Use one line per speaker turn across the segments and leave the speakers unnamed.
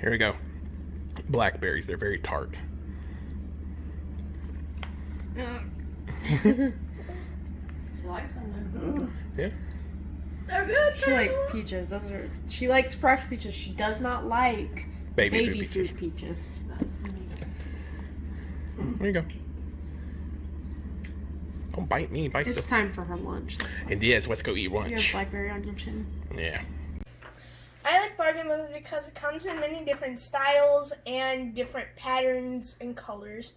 Here we go. Blackberries. They're very tart.
Like some.
Yeah.
They're good.
She likes peaches. She likes fresh peaches. She does not like
Baby
food peaches.
That's funny.
There you go. Don't bite me. Bite
It's
the...
time for her lunch.
And yes, let's go eat
You have
lunch.
blackberry on your chin.
Yeah.
I like bargain bins because it comes in many different styles and different patterns and colors.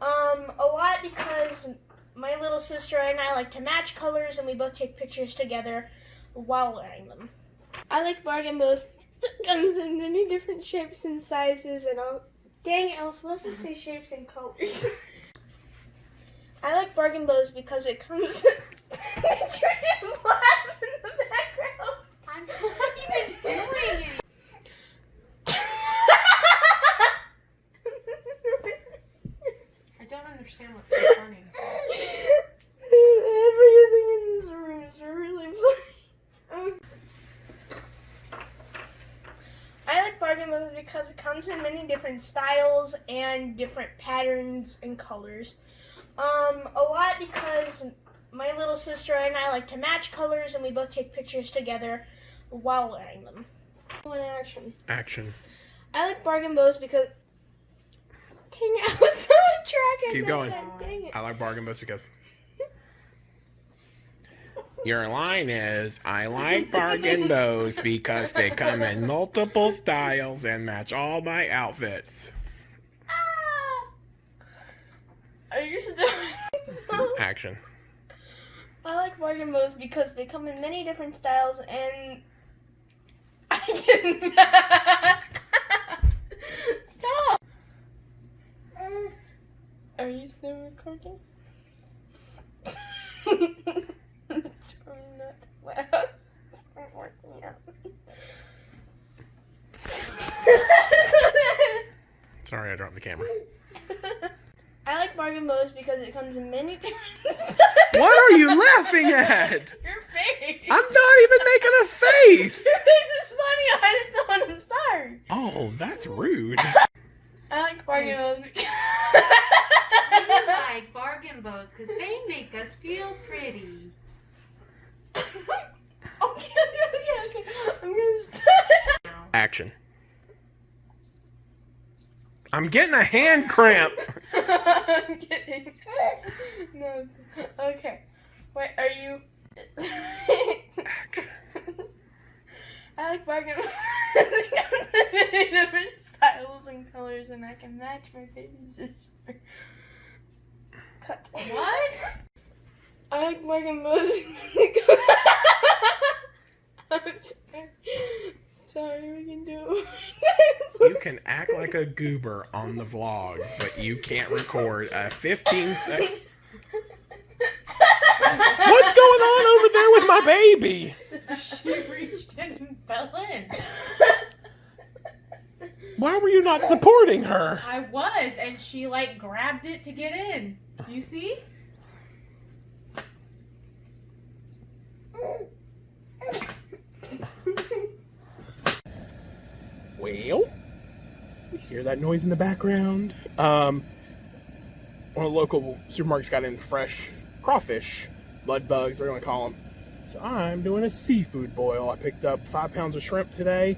A lot because my little sister and I like to match colors and we both take pictures together while wearing them. I like bargain bins. It comes in many different shapes and sizes and all. Dang it, I was supposed to say shapes and colors. I like bargain bows because it comes. You're just laughing in the background.
I'm not even doing it. I don't understand what's so funny.
Everything in this room is really funny. I like bargain bows because it comes in many different styles and different patterns and colors. A lot because my little sister and I like to match colors and we both take pictures together while wearing them. One action.
Action.
I like bargain bows because. Dang it, I was so on track.
Keep going.
Dang it.
I like bargain bows because... Your line is, I like bargain bows because they come in multiple styles and match all my outfits.
Are you still?
Action.
I like bargain bows because they come in many different styles and I can stop. Are you still recording? It's not loud. It's not working out.
Sorry, I dropped the camera.
I like bargain bows because it comes in many different styles.
What are you laughing at?
Your face.
I'm not even making a face.
Your face is funny on its own. I'm sorry.
Oh, that's rude.
I like bargain bows.
We like bargain bows because they make us feel pretty.
Okay. I'm gonna stop.
Action. I'm getting a hand cramp.
I'm kidding. No. Okay. Wait, are you?
Action.
I like bargain many different styles and colors, and I can match my baby sister. Cut.
What?
I like bargain bows. I'm sorry. Sorry, we can do it.
You can act like a goober on the vlog, but you can't record a 15-second... What's going on over there with my baby?
She reached in and fell in.
Why were you not supporting her?
I was, and she like grabbed it to get in. You see?
Well, you hear that noise in the background? One of the local supermarkets got in fresh crawfish, blood bugs, they're gonna call them. So I'm doing a seafood boil. I picked up 5 pounds of shrimp today.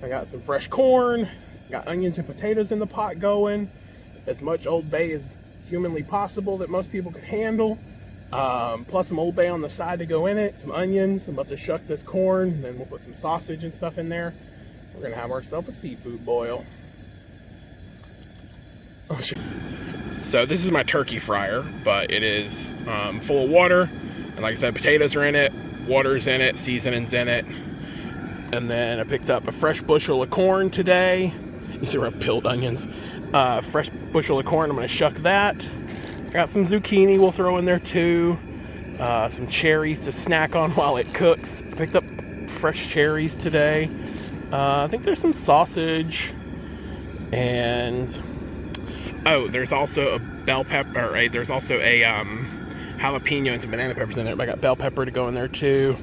I got some fresh corn, got onions and potatoes in the pot going, as much Old Bay as humanly possible that most people could handle. Plus some Old Bay on the side to go in it, some onions. I'm about to shuck this corn, and then we'll put some sausage and stuff in there. We're gonna have ourselves a seafood boil. Oh shit. So this is my turkey fryer, but it is full of water. And like I said, potatoes are in it, water's in it, seasoning's in it. And then I picked up a fresh bushel of corn today. You see where I peeled onions. Fresh bushel of corn, I'm gonna shuck that. Got some zucchini we'll throw in there too. Some cherries to snack on while it cooks. I picked up fresh cherries today. I think there's some sausage. And oh, there's also a bell pepper, or there's also a jalapeno and some banana peppers in it. But I got bell pepper to go in there too.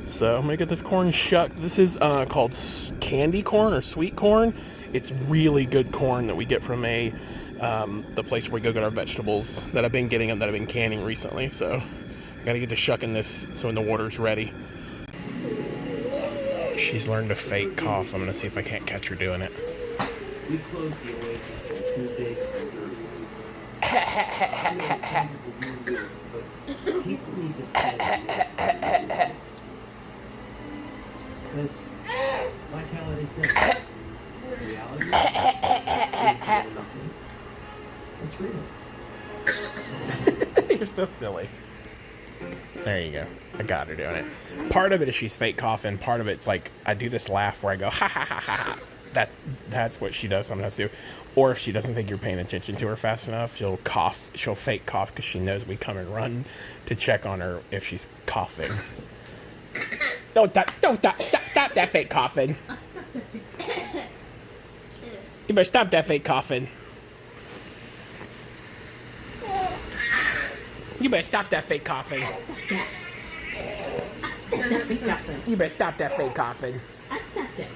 So I'm gonna get this corn shucked. This is called candy corn or sweet corn. It's really good corn that we get from the place where we go get our vegetables that I've been getting and that I've been canning recently. So I gotta get to shucking this so when the water's ready. She's learned to fake cough. I'm gonna see if I can't catch her doing it.
We closed the Oasis on Tuesdays. People need to stay. Because, like Allie said, reality is nothing. It's real.
You're so silly. There you go. I got her doing it. Part of it is she's fake coughing. Part of it's like I do this laugh where I go ha ha ha ha ha. That's what she does sometimes too. Or if she doesn't think you're paying attention to her fast enough, she'll cough. She'll fake cough because she knows we come and run to check on her if she's coughing. Don't stop that fake coughing.
I'll stop that thing.
You better stop that fake coughing. You better stop that fake coughing. You better stop that fake coughing.
I'll stop that.